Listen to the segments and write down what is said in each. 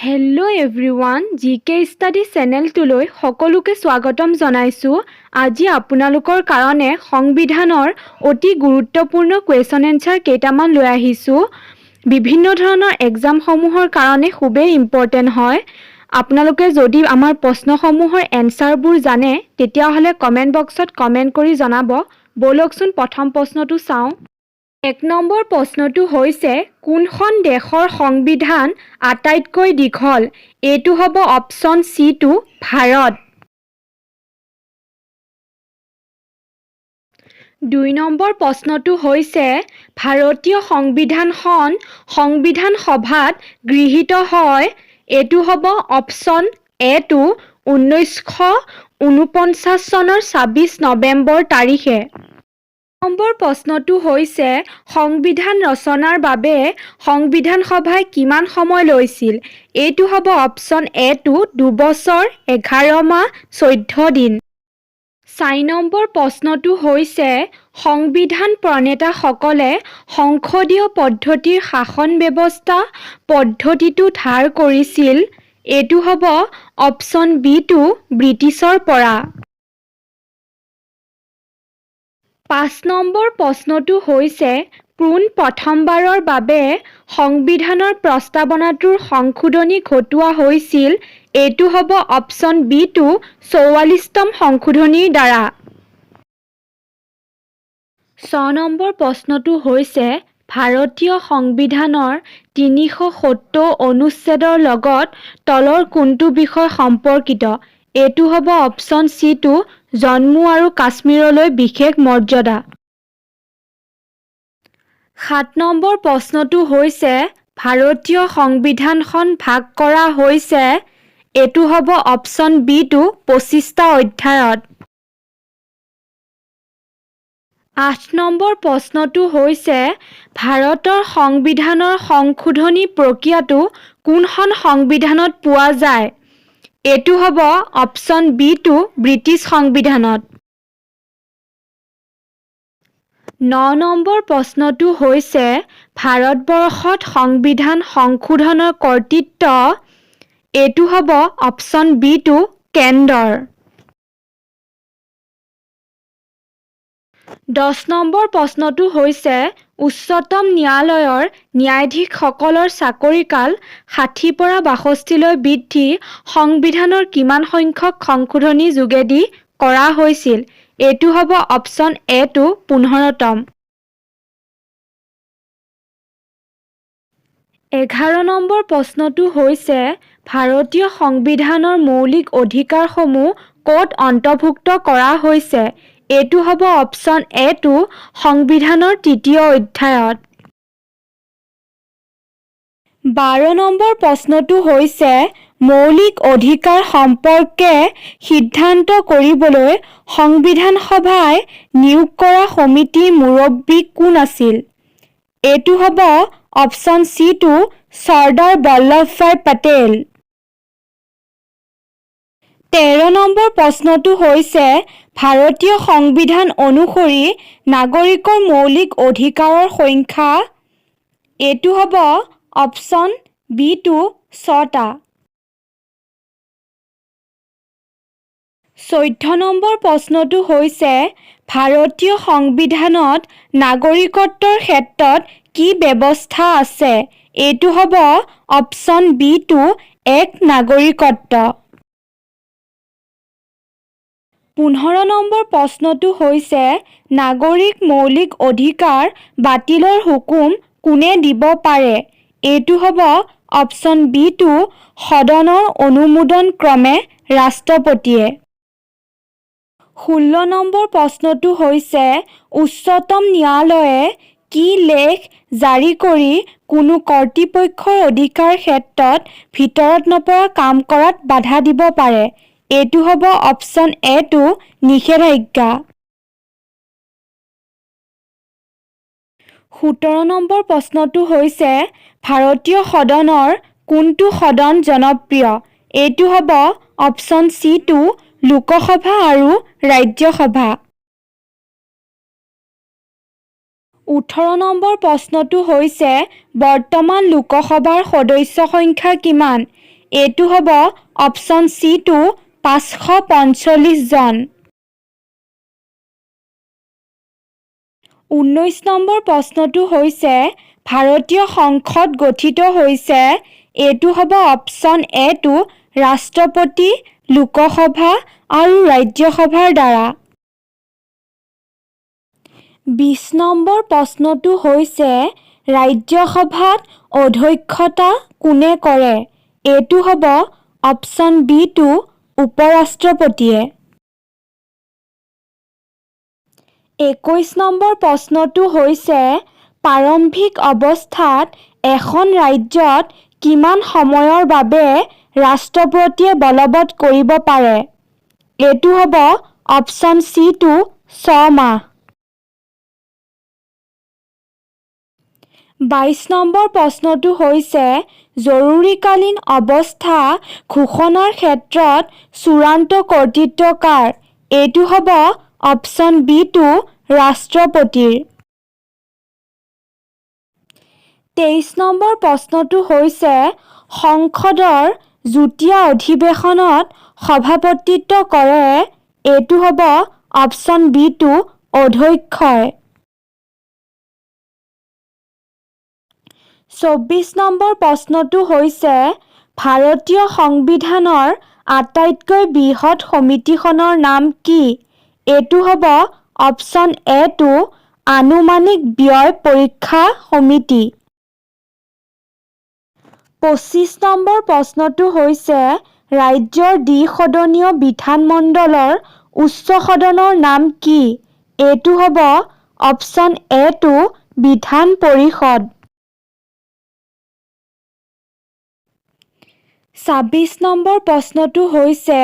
Hello' everyone জিকে study চেনেলটোলৈ সকলোকে স্বাগতম জনাইছোঁ। আজি আপোনালোকৰ কাৰণে সংবিধানৰ অতি গুৰুত্বপূৰ্ণ কুৱেশ্যন এনচাৰ কেইটামান লৈ আহিছোঁ। বিভিন্ন ধৰণৰ এক্সামসমূহৰ কাৰণে খুবেই ইম্পৰ্টেণ্ট হয়। আপোনালোকে যদি আমাৰ প্ৰশ্নসমূহৰ এনচাৰবোৰ জানে তেতিয়াহ'লে কমেণ্ট বক্সত কমেণ্ট কৰি জনাব। ব'লকচোন প্ৰথম প্ৰশ্নটো চাওঁ। ১ নম্বৰ প্ৰশ্নটো হৈছে কোনখন দেশৰ সংবিধান আটাইতকৈ দীঘল? এইটো হ'ব অপশ্যন চি2 ভাৰত। ২ নম্বৰ প্ৰশ্নটো হৈছে ভাৰতীয় সংবিধানখন সংবিধান সভাত গৃহীত হয়। এইটো হ'ব অপশ্যন এ2 1949 চনৰ ২৬ নৱেম্বৰ তাৰিখে। নম্বৰ প্ৰশ্নটো হৈছে সংবিধান ৰচনাৰ বাবে সংবিধান সভাই কিমান সময় লৈছিল? এইটো হ'ব অপশ্যন এ2 ২ বছৰ ১১ মাহ ১৪ দিন। ৪ নম্বৰ প্ৰশ্নটো হৈছে সংবিধান প্ৰণেতাসকলে সংসদীয় পদ্ধতিৰ শাসন ব্যৱস্থা পদ্ধতিটো ধাৰ কৰিছিল। এইটো হ'ব অপশ্যন বি2 ব্ৰিটিছৰ পৰা। ৫ নম্বৰ প্ৰশ্নটো হৈছে পোন প্ৰথমবাৰৰ বাবে সংবিধানৰ প্ৰস্তাৱনাটোৰ সংশোধনী ঘটোৱা হৈছিল। এইটো হ'ব অপশ্যন বি2 ৪৪তম সংশোধনীৰ দ্বাৰা। ৬ নম্বৰ প্ৰশ্নটো হৈছে ভাৰতীয় সংবিধানৰ ৩৭০ অনুচ্ছেদৰ লগত তলৰ কোনটো বিষয় সম্পৰ্কিত? এইটো হ'ব অপশ্যন চি2 জম্মু আৰু কাশ্মীৰলৈ বিশেষ মৰ্যাদা। ৭ নম্বৰ প্ৰশ্নটো হৈছে ভাৰতীয় সংবিধানখন ভাগ কৰা হৈছে। এইটো হ'ব অপশ্যন বি2 ২৫টা অধ্যায়ত। ৮ নম্বৰ প্ৰশ্নটো হৈছে ভাৰতৰ সংবিধানৰ সংশোধনী প্ৰক্ৰিয়াটো কোনখন সংবিধানত পোৱা যায়? এইটো হ'ব অপশ্যন বি2 ব্ৰিটিছ সংবিধানত। ৯ নম্বৰ প্ৰশ্নটো হৈছে ভাৰতবৰ্ষত সংবিধান সংশোধনৰ কৰ্তৃত্ব। এইটো হ'ব অপশ্যন বি2 কেন্দ্ৰৰ। ১০ নম্বৰ প্ৰশ্নটো হৈছে উচ্চতম ন্যায়ালয়ৰ ন্যায়াধীশসকলৰ চাকৰিকাল ৬০ পৰা ৬২লৈ বৃদ্ধি সংবিধানৰ কিমান সংখ্যক সংশোধনী যোগেদি কৰা হৈছিল? এইটো হ'ব অপশ্যন এ2 ১৫তম। ১১ নম্বৰ প্ৰশ্নটো হৈছে ভাৰতীয় সংবিধানৰ মৌলিক অধিকাৰসমূহ ক'ত অন্তৰ্ভুক্ত কৰা হৈছে? এইটো হ'ব অপশ্যন এ2 সংবিধানৰ ৩য় অধ্যায়ত। ১২ নম্বৰ প্ৰশ্নটো হৈছে মৌলিক অধিকাৰ সম্পৰ্কে সিদ্ধান্ত কৰিবলৈ সংবিধান সভাই নিয়োগ কৰা সমিতিৰ মুৰব্বী কোন আছিল? এইটো হ'ব অপশ্যন চি2 চৰ্দাৰ বল্লভভাই পেটেল। ১৩ নম্বৰ প্ৰশ্নটো হৈছে ভাৰতীয় সংবিধান অনুসৰি নাগৰিকৰ মৌলিক অধিকাৰৰ সংখ্যা। এইটো হ'ব অপশ্যন বি2 ৬টা। ১৪ নম্বৰ প্ৰশ্নটো হৈছে ভাৰতীয় সংবিধানত নাগৰিকত্বৰ ক্ষেত্ৰত কি ব্যৱস্থা আছে? এইটো হ'ব অপশ্যন বি2 এক নাগৰিকত্ব। ১৫ নম্বৰ প্ৰশ্নটো হৈছে নাগৰিক মৌলিক অধিকাৰ বাতিলৰ হুকুম কোনে দিব পাৰে? এইটো হ'ব অপশ্যন বি2 সদনৰ অনুমোদন ক্ৰমে ৰাষ্ট্ৰপতিয়ে। ১৬ নম্বৰ প্ৰশ্নটো হৈছে উচ্চতম ন্যায়ালয়ে কি লেখ জাৰি কৰি কোনো কৰ্তৃপক্ষৰ অধিকাৰ ক্ষেত্ৰত ভিতৰত নপৰা কাম কৰাত বাধা দিব পাৰে? এইটো হ'ব অপশ্যন এ2 নিষেধাজ্ঞা। ১৭ নম্বৰ প্ৰশ্নটো হৈছে ভাৰতীয় সদনৰ কোনটো সদন জনপ্ৰিয়? এইটো হ'ব অপশ্যন চি2 লোকসভা আৰু ৰাজ্যসভা। ১৮ নম্বৰ প্ৰশ্নটো হৈছে বৰ্তমান লোকসভাৰ সদস্য সংখ্যা কিমান? এইটো হ'ব অপশ্যন C2 545 জন। 19 নম্বৰ প্ৰশ্নটো হৈছে ভাৰতীয় সংসদ গঠিত হৈছে। এইটো হ'ব অপশ্যন A2 ৰাষ্ট্ৰপতি, লোকসভা আৰু ৰাজ্যসভাৰ দ্বাৰা। 20 নম্বৰ প্ৰশ্নটো হৈছে ৰাজ্যসভাত অধ্যক্ষতা কোনে কৰে? এইটো হ'ব অপশ্যন B2 উপ-ৰাষ্ট্ৰপতিয়ে। 21 নম্বৰ প্ৰশ্নটো হৈছে প্ৰাৰম্ভিক অৱস্থাত এখন ৰাজ্যত কিমান সময়ৰ বাবে ৰাষ্ট্ৰপতিয়ে বলবৎ কৰিব পাৰে? এইটো হ'ব অপশ্যন C2 6 মাহ। 22 নম্বৰ প্ৰশ্নটো হৈছে জৰুৰীকালীন অৱস্থা ঘোষণাৰ ক্ষেত্ৰত চূড়ান্ত কৰ্তৃত্ব কাৰ? এইটো হ'ব অপশ্যন B2 ৰাষ্ট্ৰপতিৰ। 23 নম্বৰ প্ৰশ্নটো হৈছে সংসদৰ যুটীয়া অধিৱেশনত সভাপতিত্ব কৰে। এইটো হ'ব অপশ্যন B2 অধ্যক্ষই। 24 নম্বৰ প্ৰশ্নটো হৈছে ভাৰতীয় সংবিধানৰ আটাইতকৈ বৃহৎ সমিতিখনৰ নাম কি? এইটো হ'ব অপশ্যন A2 আনুমানিক ব্যয় পৰীক্ষা সমিতি। 25 নম্বৰ প্ৰশ্নটো হৈছে ৰাজ্যৰ দ্বিসদনীয় বিধানমণ্ডলৰ উচ্চ সদনৰ নাম কি? এইটো হ'ব অপশ্যন A2 বিধান পৰিষদ। 26 নম্বৰ প্ৰশ্নটো হৈছে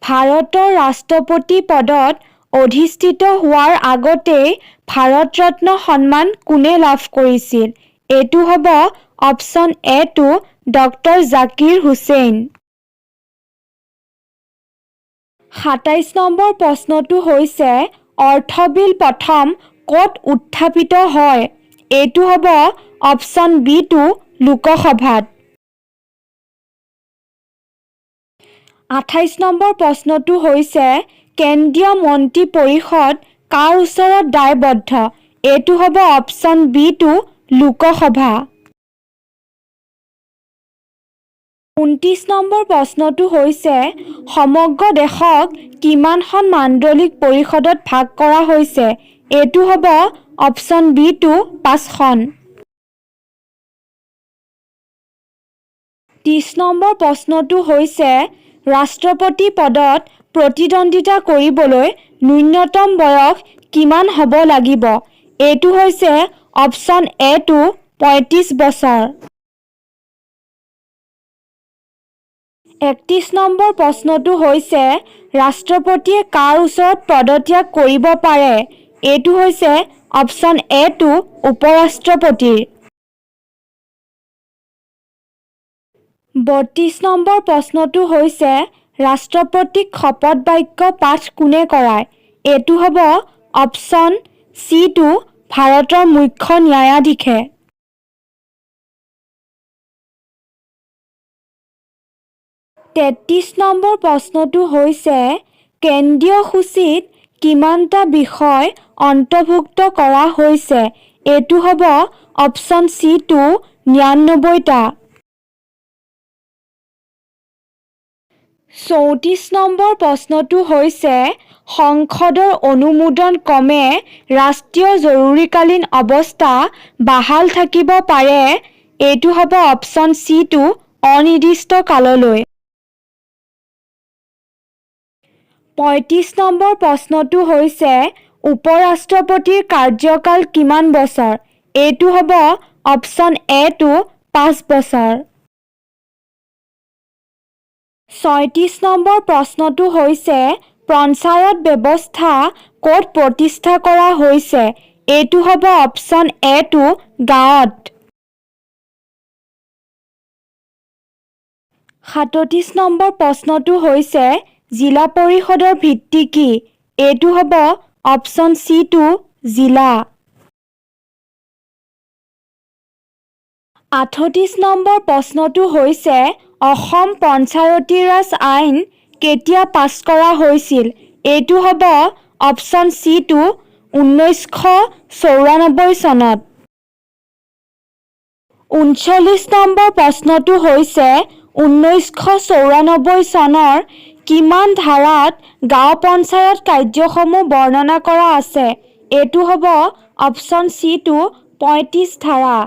ভাৰতৰ ৰাষ্ট্ৰপতি পদত অধিষ্ঠিত হোৱাৰ আগতেই ভাৰত ৰত্ন সন্মান কোনে লাভ কৰিছিল? এইটো হ'ব option A2 doctor Zakir Hussain. 27 number প্ৰশ্নটো হৈছে অৰ্থ বিল প্ৰথম ক'ত উত্থাপিত হয়? এইটো হ'ব অপশ্যন B2 লোকসভাত। 28 নম্বৰ প্ৰশ্নটো হৈছে কেন্দ্ৰীয় মন্ত্ৰী পৰিষদ কাৰ ওচৰত দায়বদ্ধ? এইটো হ'ব অপশ্যন B2 লোকসভা। 29 নম্বৰ প্ৰশ্নটো হৈছে সমগ্ৰ দেশক কিমানখন মাণ্ডলিক পৰিষদত ভাগ কৰা হৈছে? এইটো হ'ব অপশ্যন B2 5খন। 30 নম্বৰ প্ৰশ্নটো হৈছে ৰাষ্ট্ৰপতি পদত প্ৰতিদ্বন্দ্বিতা কৰিবলৈ ন্যূনতম বয়স কিমান হ'ব লাগিব? এইটো হৈছে অপশ্যন A2 35 বছৰ। 31 নম্বৰ প্ৰশ্নটো হৈছে ৰাষ্ট্ৰপতিয়ে কাৰ ওচৰত পদত্যাগ কৰিব পাৰে? এইটো হৈছে অপশ্যন A2 উপ-ৰাষ্ট্ৰপতিৰ। 32 নম্বৰ প্ৰশ্নটো হৈছে ৰাষ্ট্ৰপতিক শপত বাক্য পাঠ কোনে কৰায়? এইটো হ'ব অপশ্যন C2 ভাৰতৰ মুখ্য ন্যায়াধীশে। 33 নম্বৰ প্ৰশ্নটো হৈছে কেন্দ্ৰীয় সূচীত কিমানটা বিষয় অন্তৰ্ভুক্ত কৰা হৈছে? এইটো হ'ব অপশ্যন C2 99টা। 34 নম্বৰ প্ৰশ্নটো হৈছে সংসদৰ অনুমোদন ক্ৰমে ৰাষ্ট্ৰীয় জৰুৰীকালীন অৱস্থা বাহাল থাকিব পাৰে। এইটো হ'ব অপশ্যন C2 অনিৰ্দিষ্ট কাললৈ। 35 নম্বৰ প্ৰশ্নটো হৈছে উপ-ৰাষ্ট্ৰপতিৰ কাৰ্যকাল কিমান বছৰ? এইটো হ'ব অপশ্যন A2 5 বছৰ। 36 নম্বৰ প্ৰশ্নটো হৈছে পঞ্চায়ত ব্যৱস্থা ক'ত প্ৰতিষ্ঠা কৰা হৈছে? এইটো হ'ব অপশ্যন A2 গাঁৱত। 37 নম্বৰ প্ৰশ্নটো হৈছে জিলা পৰিষদৰ ভিত্তি কি? এইটো হ'ব অপশ্যন C2 জিলা। 38 নম্বৰ প্ৰশ্নটো হৈছে অসম পঞ্চায়তী ৰাজ আইন কেতিয়া পাছ কৰা হৈছিল? এইটো হ'ব অপশ্যন চি টো 1994 চনত। 39 নম্বৰ প্ৰশ্নটো হৈছে 1994 চনৰ কিমান ধাৰাত গাঁও পঞ্চায়ত কাৰ্যসমূহ বৰ্ণনা কৰা আছে? এইটো হ'ব অপশ্যন চি টো 35 ধাৰা।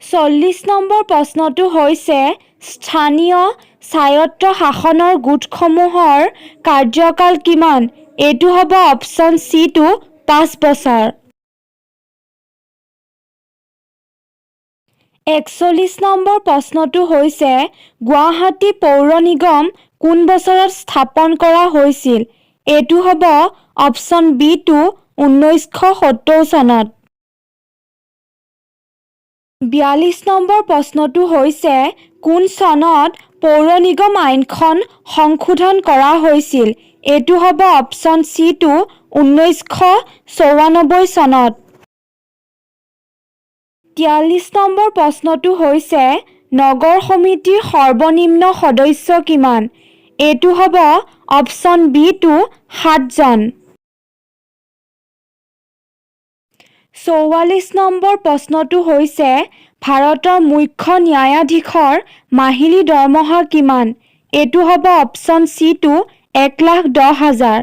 40 নম্বৰ প্ৰশ্নটো হৈছে স্থানীয় স্বায়ত্ত শাসনৰ গোটসমূহৰ কাৰ্যকাল কিমান? এইটো হ'ব অপশ্যন চি টো 5 বছৰ। 41 নম্বৰ প্ৰশ্নটো হৈছে গুৱাহাটী পৌৰ নিগম কোন বছৰত স্থাপন কৰা হৈছিল? এইটো হ'ব অপশ্যন বি টো 1970 চনত। 42 নম্বৰ প্ৰশ্নটো হৈছে কোন চনত পৌৰ নিগম আইনখন সংশোধন কৰা হৈছিল? এইটো হ'ব অপশ্যন চি টো 1994 চনত। 43 নম্বৰ প্ৰশ্নটো হৈছে নগৰ সমিতিৰ সৰ্বনিম্ন সদস্য কিমান? এইটো হ'ব অপশ্যন বি টো 7 জন। 44 নম্বৰ প্ৰশ্নটো হৈছে ভাৰতৰ মুখ্য ন্যায়াধীশৰ মাহিলী দৰমহা কিমান? এইটো হ'ব অপশ্যন চি টো 1,10,000।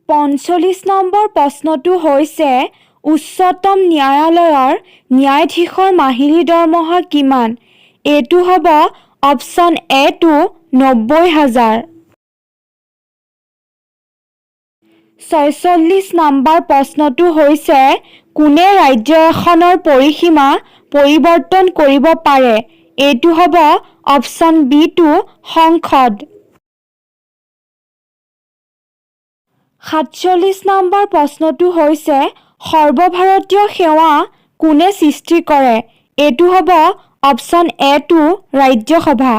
45 নম্বৰ প্ৰশ্নটো হৈছে উচ্চতম ন্যায়ালয়ৰ ন্যায়াধীশৰ মাহিলী দৰমহা কিমান? এইটো হ'ব অপশ্যন এ টো 90,000। 46 নম্বৰ প্ৰশ্নটো হৈছে কোনে ৰাজ্য এখনৰ পৰিসীমা পৰিৱৰ্তন কৰিব পাৰে? এইটো হ'ব অপশ্যন বি টো সংসদ। 47 নম্বৰ প্ৰশ্নটো হৈছে সৰ্বভাৰতীয় সেৱা কোনে সৃষ্টি কৰে? এইটো হ'ব অপশ্যন এ টো ৰাজ্যসভা।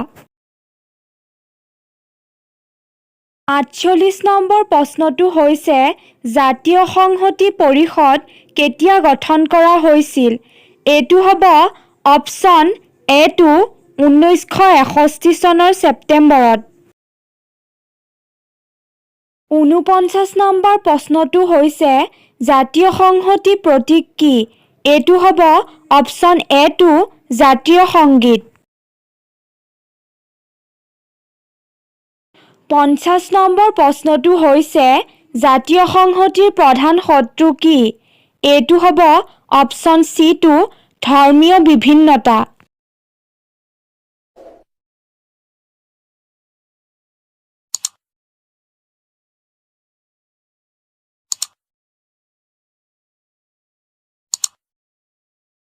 48 নম্বৰ প্ৰশ্নটো হৈছে জাতীয় সংহতি পৰিষদ কেতিয়া গঠন কৰা হৈছিল? এইটো হ'ব অপশ্যন এ টো 1961 চনৰ ছেপ্টেম্বৰত। 49 নম্বৰ প্ৰশ্নটো হৈছে জাতীয় সংহতি প্ৰতীক কি? এইটো হ'ব অপশ্যন এ টো জাতীয় সংগীত। 50 নম্বৰ প্ৰশ্নটো হৈছে জাতীয় সংহতিৰ প্ৰধান শত্ৰু কি? এইটো হ'ব অপশ্যন চি টো ধৰ্মীয় বিভিন্নতা।